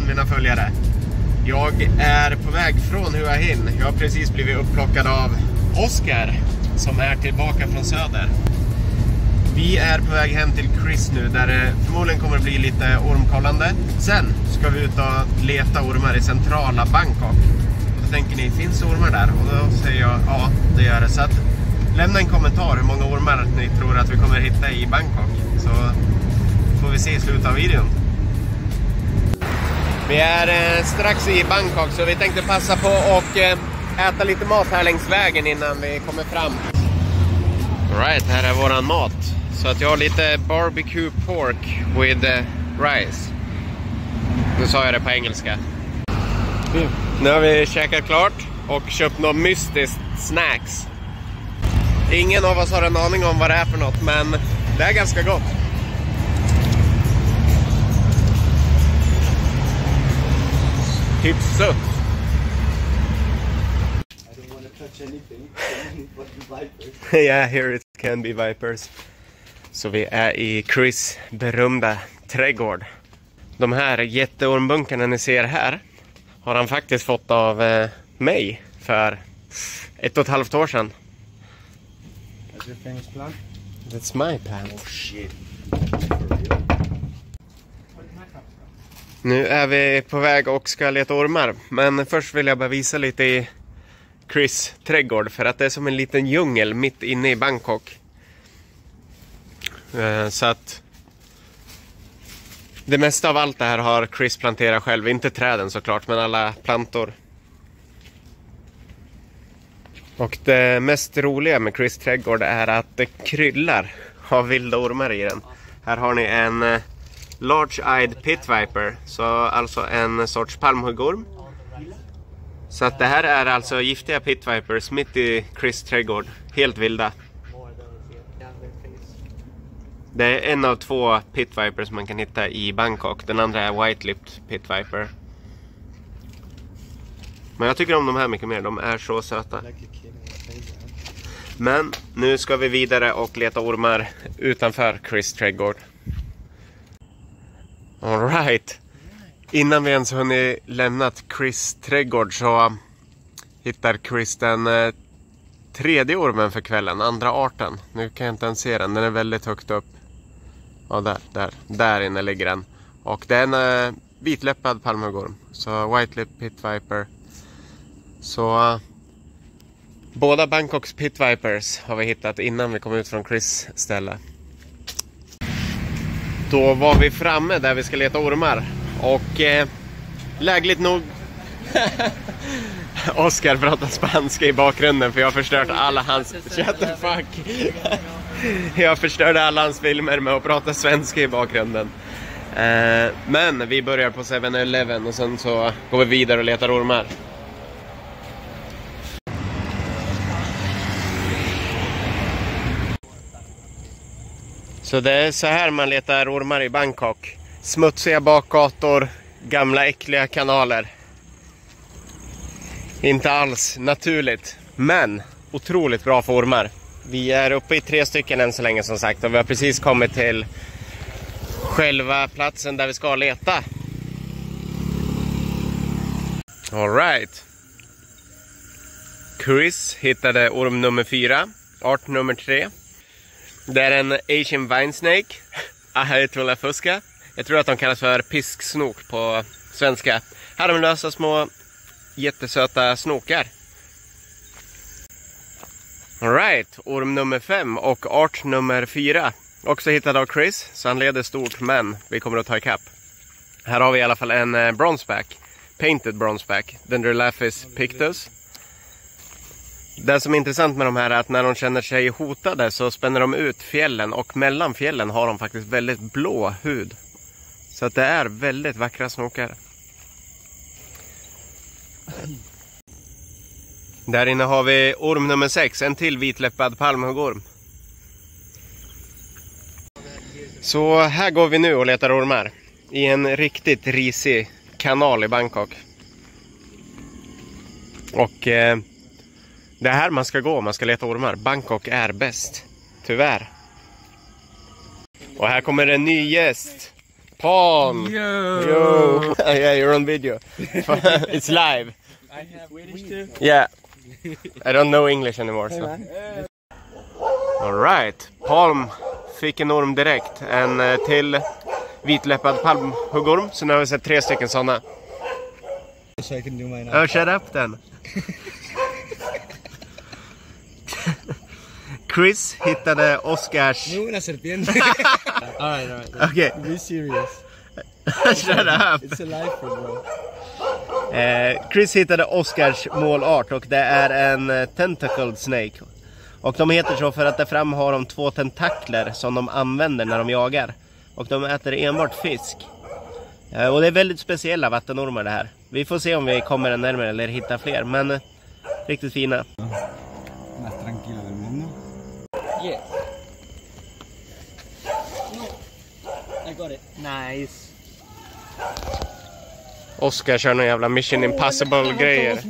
mina följare. Jag är på väg från Hua Hin. Jag har precis blivit upplockad av Oscar som är tillbaka från söder. Vi är på väg hem till Chris nu, där det förmodligen kommer att bli lite ormkollande. Sen ska vi ut och leta ormar i centrala Bangkok. Och då tänker ni, finns ormar där? Och då säger jag, ja, det gör det. Så att, lämna en kommentar hur många ormar ni tror att vi kommer hitta i Bangkok. Så får vi se i slutet av videon. Vi är strax i Bangkok, så vi tänkte passa på och äta lite mat här längs vägen innan vi kommer fram. Alright, här är våran mat. Så att jag har lite barbecue pork with rice. Nu sa jag det på engelska. Nu har vi käkat klart och köpt något mystiskt snacks. Ingen av oss har en aning om vad det är för något, men det är ganska gott. Typ sött. Yeah, here it can be vipers. Så vi är i Chris berömda trädgård. De här jätteormbunkarna ni ser här har han faktiskt fått av mig för 1,5 år sedan. That's your famous plant? That's my plant. Oh shit. Nu är vi på väg och ska leta ormar. Men först vill jag bara visa lite i Chris trädgård. För att det är som en liten djungel mitt inne i Bangkok. Så att det mesta av allt det här har Chris planterat själv. Inte träden såklart, men alla plantor. Och det mest roliga med Chris trädgård är att det kryllar av vilda ormar i den. Här har ni en large-eyed pit viper, så alltså en sorts palmhuggorm. Så att det här är alltså giftiga pit vipers mitt i Chris trädgård, helt vilda. Det är en av 2 pit vipers man kan hitta i Bangkok. Den andra är white-lipped pit viper. Men jag tycker om de här mycket mer, de är så söta. Men nu ska vi vidare och leta ormar utanför Chris trädgård. Alright. Innan vi ens hunnit lämnat Chris trädgård så hittar Chris den 3:e ormen för kvällen, andra arten. Nu kan jag inte ens se den, den är väldigt högt upp. Ja, där inne ligger den. Och det är en vitläppad palmhuggorm. Så white-lip pit viper. Så båda Bangkoks pit vipers har vi hittat innan vi kom ut från Chris ställe. Då var vi framme där vi ska leta ormar. Och lägligt nog Oscar pratar spanska i bakgrunden, för jag har förstört alla hans shut the fuck. Jag förstörde alla hans filmer med att prata svenska i bakgrunden. Men vi börjar på 7-Eleven och sen så går vi vidare och letar ormar. Så det är så här man letar ormar i Bangkok. Smutsiga bakgator, gamla äckliga kanaler. Inte alls naturligt, men otroligt bra för ormar. Vi är uppe i 3 stycken än så länge som sagt, och vi har precis kommit till själva platsen där vi ska leta. Alright. Chris hittade orm nummer 4, art nummer 3. Det är en Asian vine snake, Ahaetulla fusca. Jag tror att de kallas för pisksnok på svenska. Här har vi lösa små jättesöta snokar. Alright, orm nummer 5 och art nummer 4. Också hittad av Chris, så han leder stort, men vi kommer att ta ikapp. Här har vi i alla fall en bronzeback, painted bronzeback, Dendrolaphis pictus. Det som är intressant med de här är att när de känner sig hotade så spänner de ut fjällen, och mellan fjällen har de faktiskt väldigt blå hud. Så att det är väldigt vackra snokar. Där inne har vi orm nummer 6, en till vitläppad palmhuggorm. Så här går vi nu och letar ormar i en riktigt risig kanal i Bangkok. Och det är här man ska gå om man ska leta ormar. Bangkok är bäst, tyvärr. Och här kommer en ny gäst. Paul! Yo! Yeah, you're on video. It's live. I have Swedish too. Yeah. I don't know English anymore. So. Alright. Palm fick en orm direkt. En till vitläppad palmhuggorm. Så nu har vi sett 3 stycken sådana. So I can do mine. Oh, shut up then. Chris hittade Oscars... No, una serpiente. Alright. Okay. Be serious. Shut up. It's a life bro. Chris hittade Oscars målart och det är en tentacled snake. Och de heter så för att där fram har de 2 tentakler som de använder när de jagar. Och de äter enbart fisk. Och det är väldigt speciella vattenormar det här. Vi får se om vi kommer närmare eller hittar fler, men riktigt fina. Más tranquila del mundo. Yes. No. I got it. Nice. Oscar kör någon jävla Mission Impossible grejer.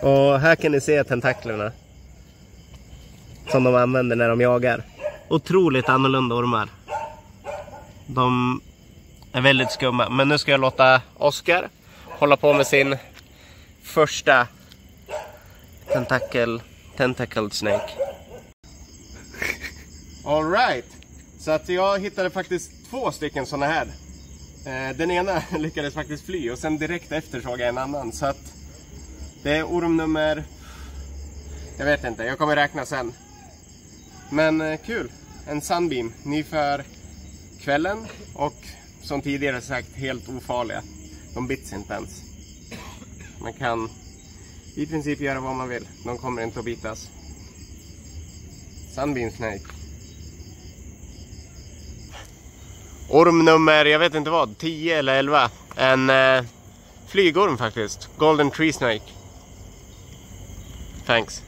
Och här kan ni se tentaklerna som de använder när de jagar. Otroligt annorlunda ormar. De är väldigt skumma. Men nu ska jag låta Oscar hålla på med sin första tentacled snake. All right. Så att jag hittade faktiskt 2 stycken såna här. Den ena lyckades faktiskt fly och sen direkt efter såg jag en annan. Så att det är orm nummer... Jag vet inte, jag kommer räkna sen. Men kul. En sunbeam. Ny för kvällen och som tidigare sagt helt ofarliga. De bits inte ens. Man kan i princip göra vad man vill. De kommer inte att bitas. Sunbeam snake. Orm nummer, jag vet inte vad, 10 eller 11. En flygorm faktiskt. Golden tree snake. Thanks.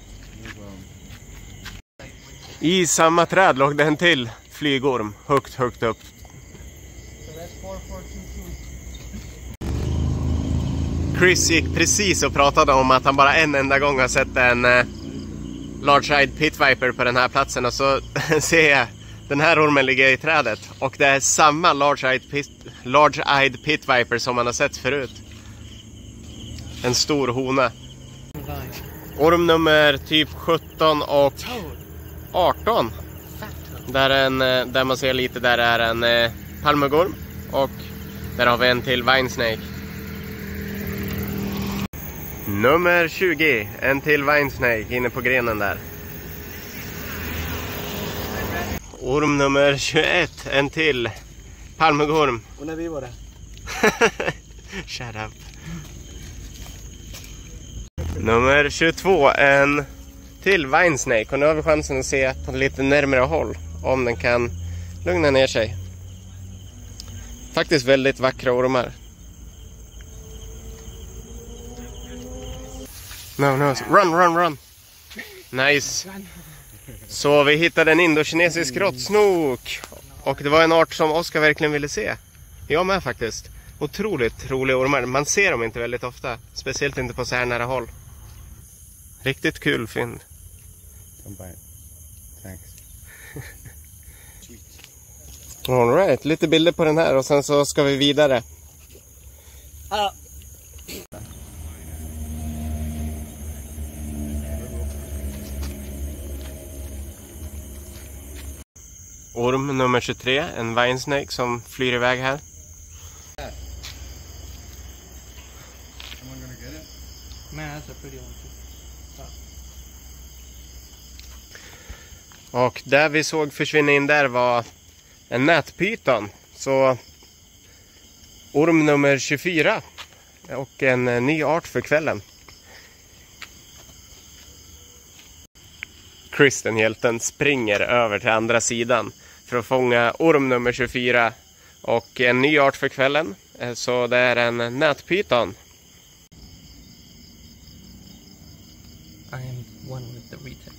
I samma träd låg det en till flygorm. Högt upp. Chris gick precis och pratade om att han bara en enda gång har sett en large-eyed pit viper på den här platsen. Och så ser jag den här ormen ligger i trädet. Och det är samma large-eyed pit viper som man har sett förut. En stor hona. Orm nummer typ 17 och 18. Där man ser lite, där är en palmhuggorm. Och där har vi en till vine snake. Nummer 20, en till vine snake inne på grenen där. Orm nummer 21, en till palmhuggorm. Una víbora. Shut up. Nummer 22, en till vine snake. Och nu har vi chansen att se på lite närmare håll om den kan lugna ner sig. Faktiskt väldigt vackra ormar. No, run. Nice. Så vi hittade en indokinesisk råttsnok. Och det var en art som Oscar verkligen ville se. Jag med faktiskt. Otroligt roliga ormar. Man ser dem inte väldigt ofta. Speciellt inte på så här nära håll. Riktigt kul fynd. Thanks. All right, lite bilder på den här och sen så ska vi vidare. Orm nummer 23, en vine snake som flyr iväg här. Och där vi såg försvinna in där var en nätpyton. Så orm nummer 24 och en ny art för kvällen. Chris, den hjälten, springer över till andra sidan för att fånga orm nummer 24 och en ny art för kvällen. Så det är en nätpyton. I am one with the retake.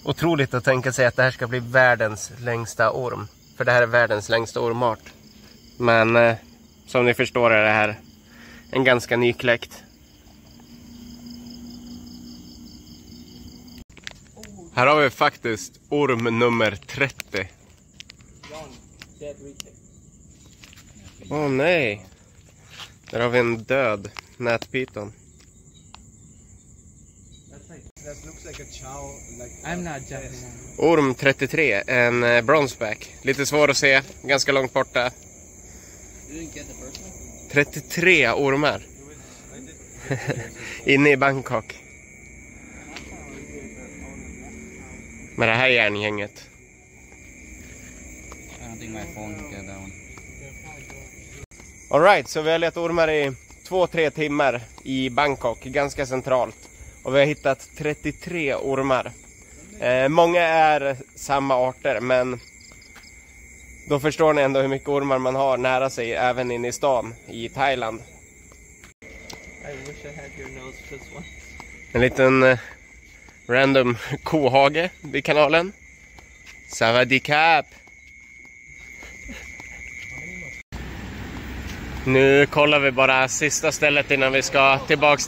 Otroligt att tänka sig att det här ska bli världens längsta orm. För det här är världens längsta ormart. Men som ni förstår är det här en ganska nykläckt. Här har vi faktiskt orm nummer 30. Åh nej. Där har vi en död nätpyton. Orm 33, en bronzeback. Lite svår att se, ganska långt borta. 33 ormar. Inne i Bangkok. Med det här järngänget. Alright, så vi har letat ormar i 2-3 timmar i Bangkok, ganska centralt. Och vi har hittat 33 ormar. Många är samma arter, men då förstår ni ändå hur mycket ormar man har nära sig, även inne i stan i Thailand. I wish I had your nose for this one. En liten random kohage vid kanalen. Savadikap! Nu kollar vi bara sista stället innan vi ska tillbaka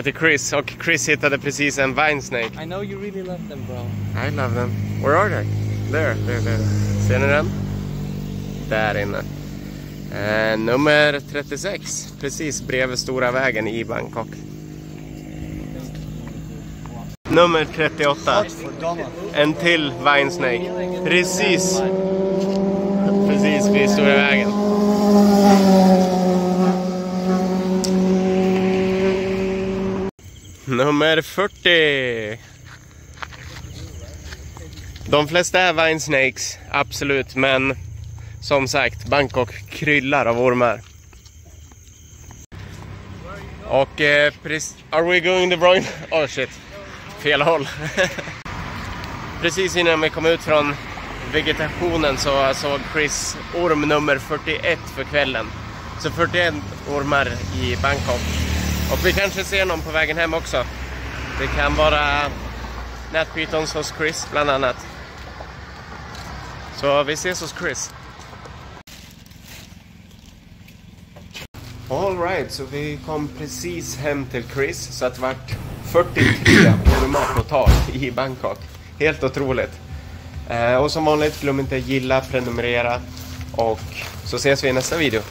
till Chris. Och Chris hittade precis en vine snake. I know you really love them, bro. I love them. Where are they? There. Ser ni den? Där inne. Nummer 36. Precis bredvid stora vägen i Bangkok. Nummer 38. En till vine snake. Precis vid stora vägen. Nummer 40. De flesta är vine snakes, absolut, men som sagt, Bangkok kryllar av ormar. Och are we going the wrong? Oh shit, fel håll. Precis innan vi kom ut från vegetationen så såg Chris orm nummer 41 för kvällen. Så 41 ormar i Bangkok. Och vi kanske ser någon på vägen hem också. Det kan vara nätpytons hos Chris bland annat. Så vi ses hos Chris. Alright, så vi kom precis hem till Chris. Så att det vart 43 ormar totalt i Bangkok. Helt otroligt. Och som vanligt, glöm inte gilla, prenumerera. Och så ses vi i nästa video.